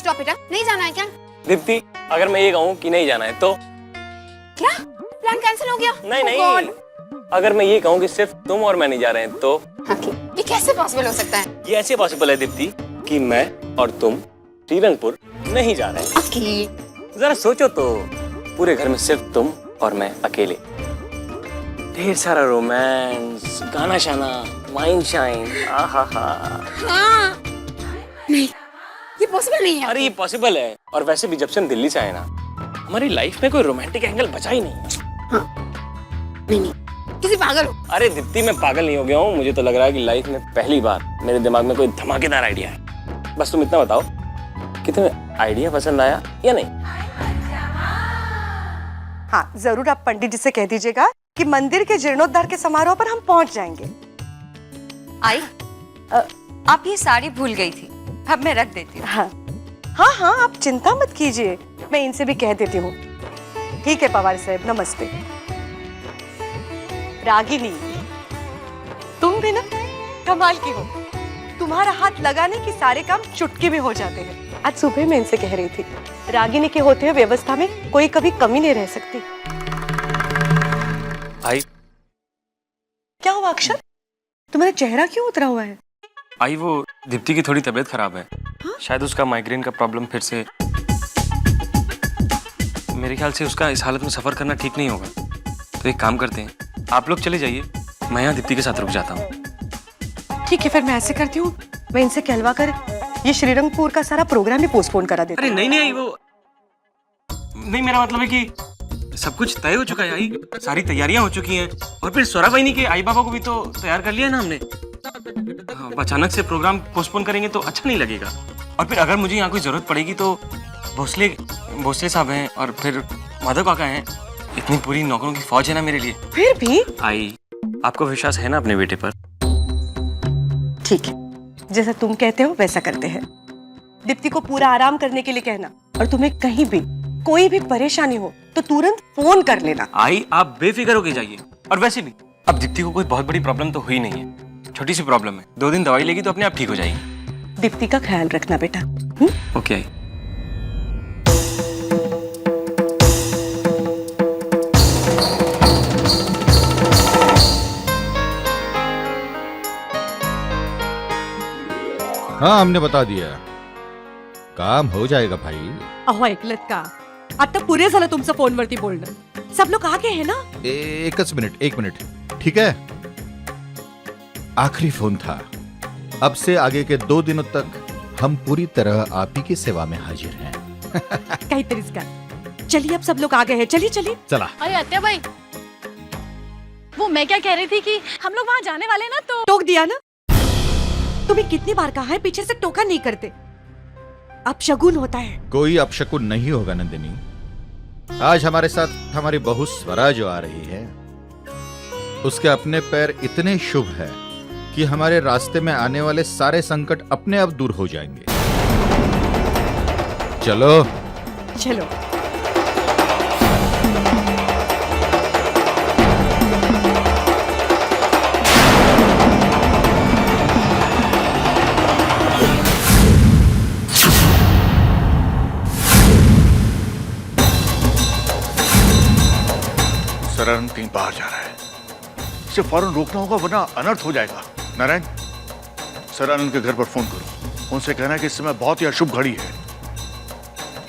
Stop बेटा, नहीं जाना है क्या? दीप्ति, अगर मैं ये कहूँ कि नहीं जाना है तो? क्या प्लान कैंसिल हो गया? नहीं नहीं, अगर मैं ये कहूँ कि सिर्फ तुम और मैं नहीं जा रहे हैं तो? ये कैसे पॉसिबल हो सकता है? ये ऐसे पॉसिबल है दीप्ति कि मैं और तुम श्रीरंगपुर नहीं जा रहे हैं। जरा सोचो तो, पूरे घर में सिर्फ तुम और मैं अकेले, ढेर सारा रोमांस, गाना शाना, वाइन शाइन, आहा हाँ। नहीं, ये पॉसिबल नहीं है। अरे ये पॉसिबल है, और वैसे भी जब से हम दिल्ली से आए ना, हमारी लाइफ में कोई रोमांटिक एंगल बचा ही नहीं। हाँ। नहीं, किसी पागल हो। अरे दीप्ति, मैं पागल नहीं हो गया हूँ, मुझे तो लग रहा है कि लाइफ में पहली बार मेरे दिमाग में कोई धमाकेदार आइडिया है। बस तुम इतना बताओ कि तुम्हें आइडिया पसंद आया या नहीं? हाँ, जरूर आप पंडित जी से कह दीजिएगा कि मंदिर के जीर्णोद्धार के समारोह पर हम पहुंच जाएंगे। आई, आप ये साड़ी भूल गई थी, अब मैं रख देती हूँ। हाँ हाँ हाँ, आप चिंता मत कीजिए, मैं इनसे भी कह देती हूँ। ठीक है पवार साहब, नमस्ते। रागिनी, तुम भी ना कमाल की हो, तुम्हारा हाथ लगाने की सारे काम चुटकी में हो जाते हैं। आज सुबह मैं इनसे कह रही थी, रागिनी के होते हुए व्यवस्था में कोई कभी कमी नहीं रह सकती। आई, क्या हुआ अक्षर, तुम्हारा चेहरा क्यों उतरा हुआ है? आई वो दीप्ति की थोड़ी तबीयत खराब है। हाँ? शायद उसका माइग्रेन का प्रॉब्लम फिर से, मेरे ख्याल से उसका इस हालत में सफर करना ठीक नहीं होगा। तो एक काम करते हैं, आप लोग चले जाइए, मैं यहाँ दीप्ति के साथ रुक जाता हूँ। ठीक है, फिर मैं ऐसे करती हूँ, मैं इनसे कहलवा कर ये श्रीरंगपुर का सारा प्रोग्राम ही पोस्टपोन करा देती हूँ। अरे नहीं नहीं, वो नहीं, मेरा मतलब है कि सब कुछ तय हो चुका है आई, सारी तैयारियां हो चुकी हैं, और फिर स्वरा बहनी के आई बाबा को भी तो तैयार कर लिया है ना हमने। हाँ, अचानक से प्रोग्राम पोस्टपोन करेंगे तो अच्छा नहीं लगेगा। और फिर अगर मुझे यहाँ कोई जरूरत पड़ेगी तो भोसले साहब हैं, और फिर माधव काका हैं, इतनी पूरी नौकरों की फौज है ना मेरे लिए। फिर भी आई, आपको विश्वास है ना अपने बेटे पर? ठीक है, जैसा तुम कहते हो वैसा करते हैं। दीप्ति को पूरा आराम करने के लिए कहना, और तुम्हें कहीं भी कोई भी परेशानी हो तो तुरंत फोन कर लेना। आई, आप बेफिक्र होके जाइए। और वैसे भी अब दीप्ति को कोई बहुत बड़ी प्रॉब्लम तो हुई नहीं है, छोटी सी प्रॉब्लम है, 2 दिन दवाई लेगी तो अपने आप ठीक हो जाएगी। दीप्ति का ख्याल रखना बेटा। Okay I. हाँ, हमने बता दिया, काम हो जाएगा भाई। अहो ऐकलत का, आता पुरे झालं तुमचं फोनवरती बोलणं, सब लोग आगे है ना। एकच मिनिट, 1 मिनिट, ठीक है? आखिरी फोन था, अब से आगे के 2 दिनों तक हम पूरी तरह आप ही की सेवा में हाजिर हैं। काहीतरीच का। चलिए अब सब लोग आगे हैं, चलिए चलिए। चला। अरे अत्या भाई, वो मैं क्या कह रही थी कि हम लोग वहाँ जाने वाले ना, तो टोक दिया ना। तुम्हें कितनी बार कहा है पीछे से टोका नहीं करते, अब शगुन होता है। कोई अपशकुन नहीं होगा नंदिनी। आज हमारे साथ हमारी बहू स्वरा जो आ रही है, उसके अपने पैर इतने शुभ है कि हमारे रास्ते में आने वाले सारे संकट अपने आप दूर हो जाएंगे। चलो चलो। सरन कहीं बाहर जा रहा है, इसे फौरन रोकना होगा वरना अनर्थ हो जाएगा। नारायण, सर आनंद के घर पर फोन करो, उनसे कहना है कि इस समय बहुत ही अशुभ घड़ी है,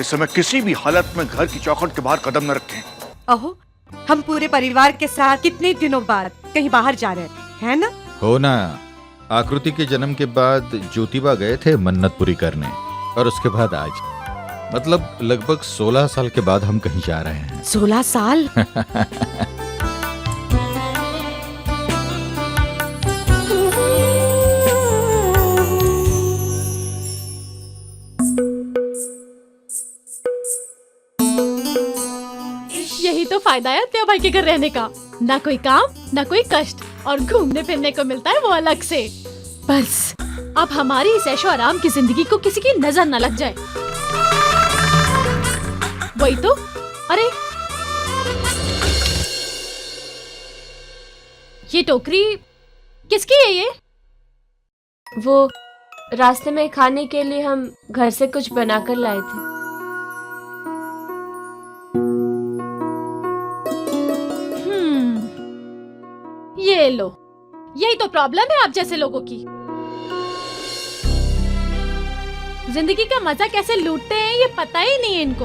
इस समय किसी भी हालत में घर की चौखट के बाहर कदम न रखें। अहो, हम पूरे परिवार के साथ कितने दिनों बाद कहीं बाहर जा रहे हैं, है ना? हो ना, आकृति के जन्म के बाद ज्योतिबा गए थे मन्नत पूरी करने, और उसके बाद आज, मतलब लगभग 16 साल के बाद हम कहीं जा रहे हैं। 16 साल? यही तो फायदा है अत्या भाई के घर रहने का, ना कोई काम ना कोई कष्ट, और घूमने फिरने को मिलता है वो अलग से। बस अब हमारी इस ऐशो आराम की जिंदगी को किसी की नजर न लग जाए। वही तो। अरे ये टोकरी किसकी है ये? वो रास्ते में खाने के लिए हम घर से कुछ बनाकर लाए थे। ये लो, यही तो प्रॉब्लम है आप जैसे लोगों की। जिंदगी का मजा कैसे लूटते हैं ये पता ही नहीं है इनको।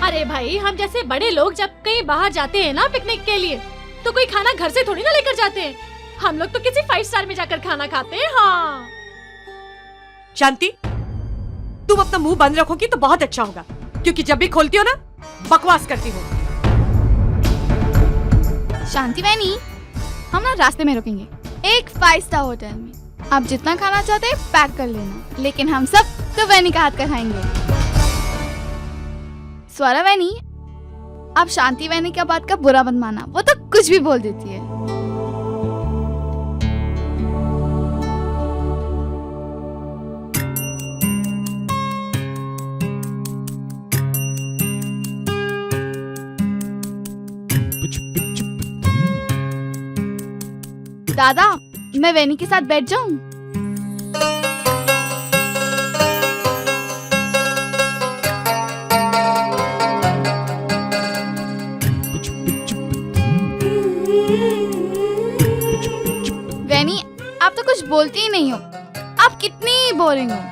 अरे भाई, हम जैसे बड़े लोग जब कहीं बाहर जाते हैं ना पिकनिक के लिए, तो कोई खाना घर से थोड़ी ना लेकर जाते हैं। हम लोग तो किसी 5 स्टार में जाकर खाना खाते हैं। हाँ शांति, तुम अपना मुंह बंद रखोगी तो बहुत अच्छा होगा, क्योंकि जब भी खोलती हो ना बकवास करती हो। शांति बहनी, हम ना रास्ते में रुकेंगे एक 5 स्टार होटल में। आप जितना खाना चाहते हैं पैक कर लेना, लेकिन हम सब तो बहनी का हाथ का खाएंगे। स्वरा बहनी, आप शांति बहनी की बात का बुरा मत माना, वो तो कुछ भी बोल देती है। दादा, मैं वैनी के साथ बैठ जाऊं? वैनी, आप तो कुछ बोलती ही नहीं हो। आप कितनी बोरिंग हो।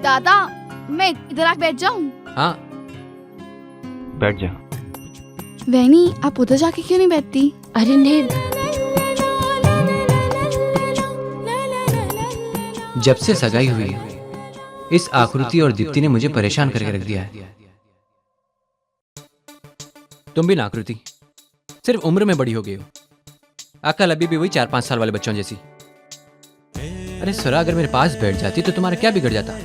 दादा, मैं इधर आके बैठ जाऊं? हाँ, बैठ जा। वैनी, आप उधर जाके क्यों नहीं बैठती? अरे नहीं, जब से सगाई हुई है, इस आकृति और दीप्ति ने मुझे परेशान करके रख दिया है। तुम भी ना आकृति, सिर्फ उम्र में बड़ी हो गई हो। अकल अभी भी वही 4-5 साल वाले बच्चों जैसी। अरे स्वरा, अगर मेरे पास बैठ जाती तो तुम्हारा क्या बिगड़ जाता?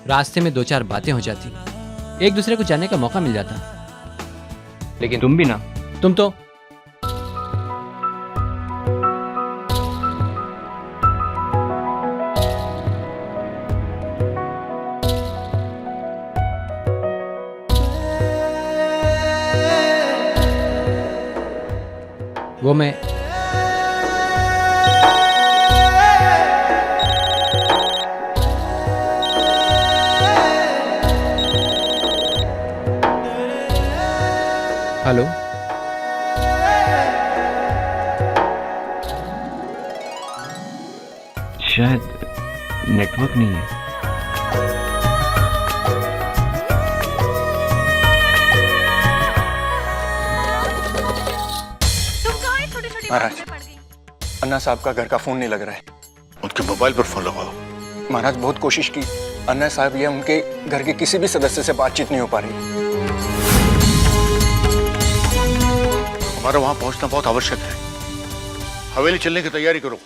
रास्ते में 2-4 बातें हो जाती, एक दूसरे को जानने का मौका मिल जाता। लेकिन तुम भी ना, तुम तो वो मैं हेलो, शायद नेटवर्क नहीं है। महाराज, अन्ना साहब का घर का फोन नहीं लग रहा है। उनके मोबाइल पर फोन लगाओ। महाराज, बहुत कोशिश की, अन्ना साहब या उनके घर के किसी भी सदस्य से बातचीत नहीं हो पा रही। हमारा वहां पहुंचना बहुत आवश्यक है। हवेली चलने की तैयारी करो।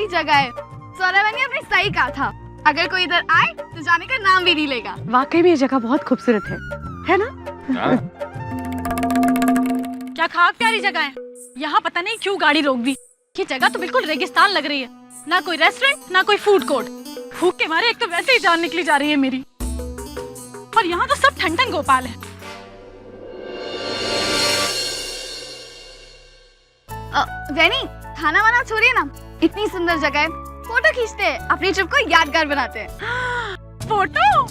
जगह है। स्वरा बहनी, आपने सही कहा था, अगर कोई इधर आए तो जाने का नाम भी नहीं लेगा। वाकई में ये जगह बहुत खूबसूरत है ना? क्या खाक प्यारी जगह है। यहाँ पता नहीं क्यों गाड़ी रोक दी। ये जगह तो बिल्कुल रेगिस्तान लग रही है, ना कोई रेस्टोरेंट ना कोई फूड कोर्ट। भूख के मारे एक तो वैसे ही जान निकली जा रही है मेरी, और यहाँ तो सब ठंडन गोपाल है। वैनी, खाना वाना छोड़िए ना, इतनी सुंदर जगह है, फोटो खींचते हैं, अपनी ट्रिप को यादगार बनाते हैं। फोटो?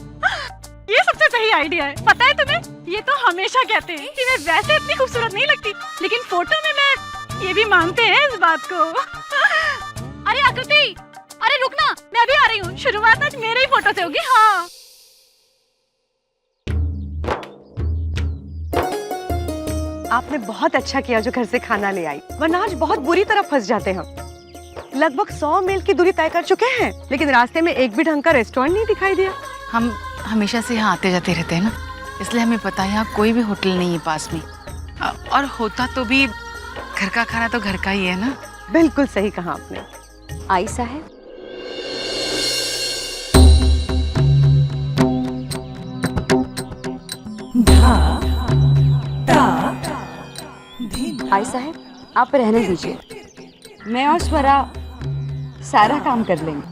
ये सब सबसे सही आइडिया है। पता है तुम्हें, ये तो हमेशा कहते हैं कि मैं वैसे इतनी खूबसूरत नहीं लगती, लेकिन फोटो में मैं ये भी मानते हैं इस बात को। अरे आकृति, अरे रुकना, मैं अभी आ रही हूँ। शुरुआत आज मेरे ही फोटो से होगी। हाँ आपने बहुत अच्छा किया जो घर से खाना ले आई, वरना आज बहुत बुरी तरह फंस जाते हम। लगभग 100 मील की दूरी तय कर चुके हैं, लेकिन रास्ते में एक भी ढंग का रेस्टोरेंट नहीं दिखाई दिया। हम हमेशा से यहाँ आते जाते रहते हैं ना, इसलिए हमें पता है यहाँ कोई भी होटल नहीं है पास में। और होता तो भी घर का खाना तो घर का ही है ना। बिल्कुल सही कहा आपने। आई साहब, आई साहब, आप रहने दीजिए, मैं और स्वरा सारा काम कर लेंगे।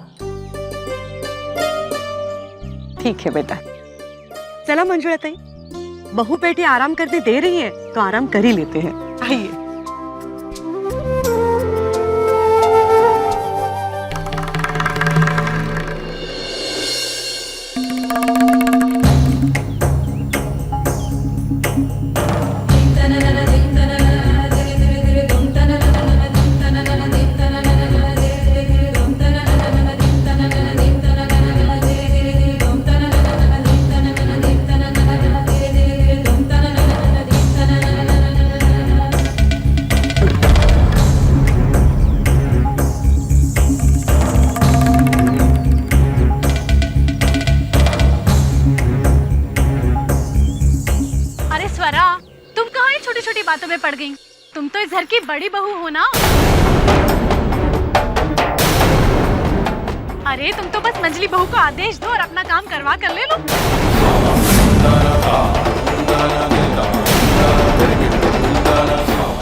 ठीक है बेटा। चला मंजुला ताई, बहू बेटी आराम करने दे रही है तो आराम कर ही लेते हैं। आइए। बातों में पड़ गई। तुम तो इस घर की बड़ी बहू हो ना। अरे तुम तो बस मंजली बहू को आदेश दो और अपना काम करवा कर ले लो।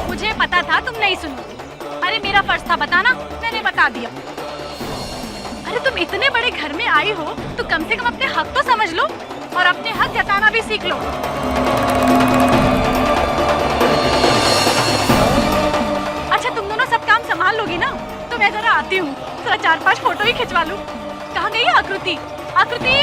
मुझे पता था तुम नहीं सुनोगे। अरे मेरा फर्ज था बताना, मैंने बता दिया। अरे तुम इतने बड़े घर में आई हो तो कम से कम अपने हक तो समझ लो और अपने हक जताना भी सीख लो। अच्छा तुम दोनों सब काम संभाल लोगी ना, तो मैं जरा आती हूँ, जरा 4-5 फोटो ही खिंचवा लूं। कहाँ गई है आकृति? आकृति!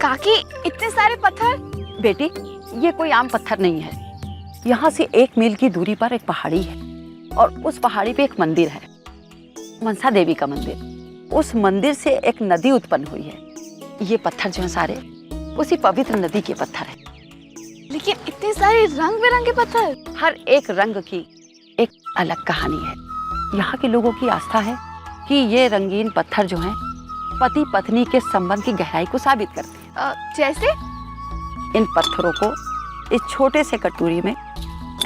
काकी, इतने सारे पत्थर? बेटी, ये कोई आम पत्थर नहीं है। यहाँ से 1 मील की दूरी पर एक पहाड़ी है और उस पहाड़ी पे एक मंदिर है, मनसा देवी का मंदिर। उस मंदिर से एक नदी उत्पन्न हुई है। ये पत्थर जो है सारे उसी पवित्र नदी के पत्थर हैं। लेकिन इतने सारे रंग बिरंगे पत्थर। हर एक रंग की एक अलग कहानी है। यहाँ के लोगों की आस्था है कि ये रंगीन पत्थर जो हैं पति पत्नी के संबंध की गहराई को साबित करते हैं। जैसे? इन पत्थरों को इस छोटे से कटोरी में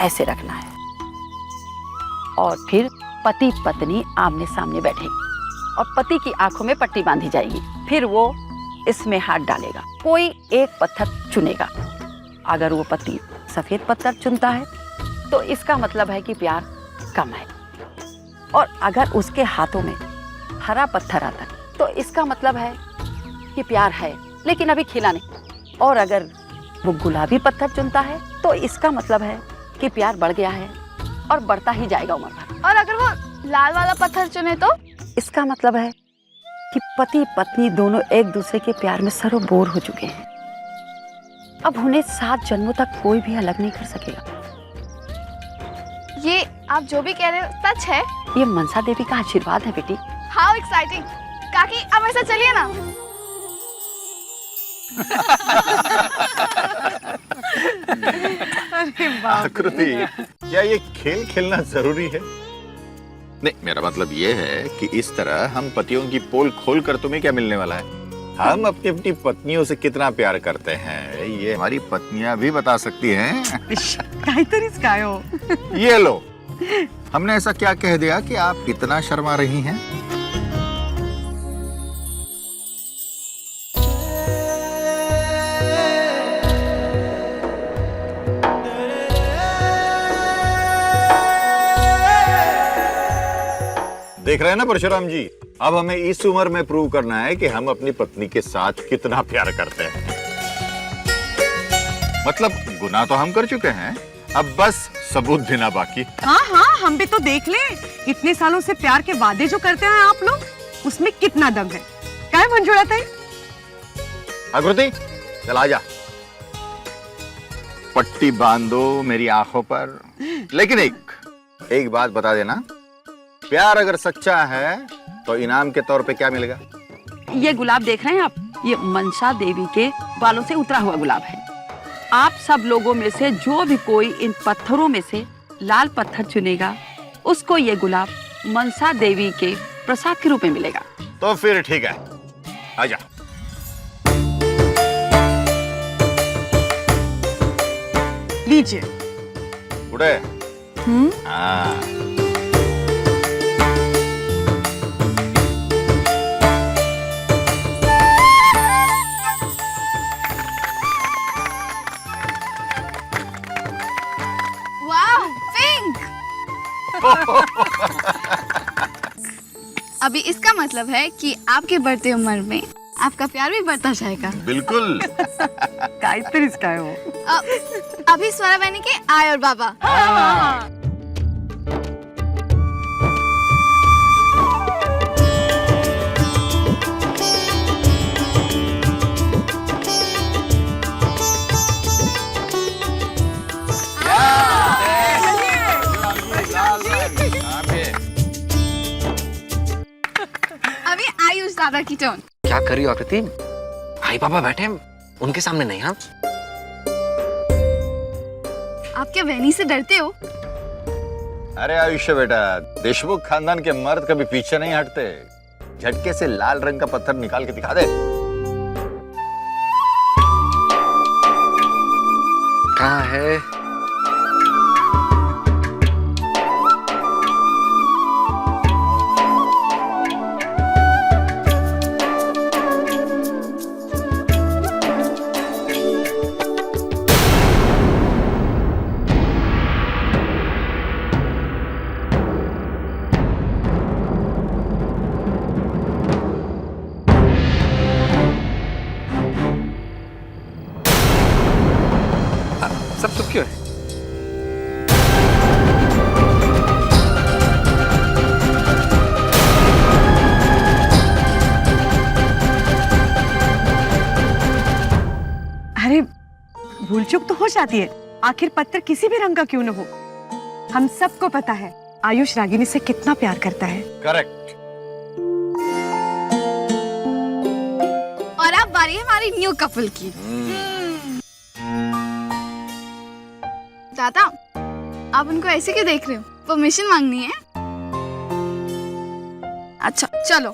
ऐसे रखना है और फिर पति पत्नी आमने सामने बैठेंगे और पति की आंखों में पट्टी बांधी जाएगी। फिर वो इसमें हाथ डालेगा, कोई एक पत्थर चुनेगा। अगर वो पति सफेद पत्थर चुनता है तो इसका मतलब है कि प्यार कम है, और अगर उसके हाथों में हरा पत्थर आता है तो इसका मतलब है कि प्यार है लेकिन अभी खिला नहीं। और अगर वो गुलाबी पत्थर चुनता है तो इसका मतलब है कि प्यार बढ़ गया है और बढ़ता ही जाएगा उम्र भर। और अगर वो लाल वाला पत्थर चुने तो इसका मतलब है कि पति पत्नी दोनों एक दूसरे के प्यार में सरोबोर हो चुके हैं। अब उन्हें 7 जन्मों तक कोई भी अलग नहीं कर सकेगा। ये आप जो भी कह रहे हो सच है? ये मनसा देवी का आशीर्वाद है बेटी। How exciting! काकी, अब मेरे साथ चलिए ना। आकृति, क्या ये खेल खेलना जरूरी है? नहीं, मेरा मतलब ये है कि इस तरह हम पतियों की पोल खोलकर तुम्हें क्या मिलने वाला है? हम अपनी अपनी पत्नियों से कितना प्यार करते हैं ये हमारी पत्नियां भी बता सकती हैं। ये लो, हमने ऐसा क्या कह दिया कि आप इतना शर्मा रही हैं? देख रहे हैं ना परशुराम जी, अब हमें इस उम्र में प्रूव करना है कि हम अपनी पत्नी के साथ कितना प्यार करते हैं। मतलब गुनाह तो हम कर चुके हैं, अब बस सबूत देना बाकी। हाँ हाँ, हम भी तो देख ले, इतने सालों से प्यार के वादे जो करते हैं आप लोग, उसमें कितना दम है। क्या है मंजूरा ताई? आकृति चल आजा, पट्टी बांध दो मेरी आंखों पर। लेकिन एक बात बता देना, प्यार अगर सच्चा है तो इनाम के तौर पे क्या मिलेगा? ये गुलाब देख रहे हैं आप, ये मनसा देवी के बालों से उतरा हुआ गुलाब है। आप सब लोगों में से जो भी कोई इन पत्थरों में से लाल पत्थर चुनेगा, उसको ये गुलाब मनसा देवी के प्रसाद के रूप में मिलेगा। तो फिर ठीक है, आजा। लीजिए। उड़े। हाँ। वाह, पिंक। अभी इसका मतलब है कि आपके बढ़ते उम्र में आपका प्यार भी बढ़ता जाएगा। बिल्कुल। काहीतरीच काय हो। अभी स्वरा बहनी के आय और बाबा। अभी आयुष दादा की टर्न। क्या कर रही हो आकृति? आई पापा बैठे हैं, उनके सामने नहीं। हाँ, आप क्या बहनी से डरते हो? अरे आयुष्य बेटा, देशमुख खानदान के मर्द कभी पीछे नहीं हटते। झटके से लाल रंग का पत्थर निकाल के दिखा दे। कहाँ है? सब चुप क्यों है? अरे भूल चूक तो हो जाती है, आखिर पत्थर किसी भी रंग का क्यों न हो। हम सबको पता है आयुष रागिनी से कितना प्यार करता है। करेक्ट। और अब बारी है हमारी न्यू कपल की। दादा, आप उनको ऐसे क्यों देख रहे हो? परमिशन मांगनी है? अच्छा चलो।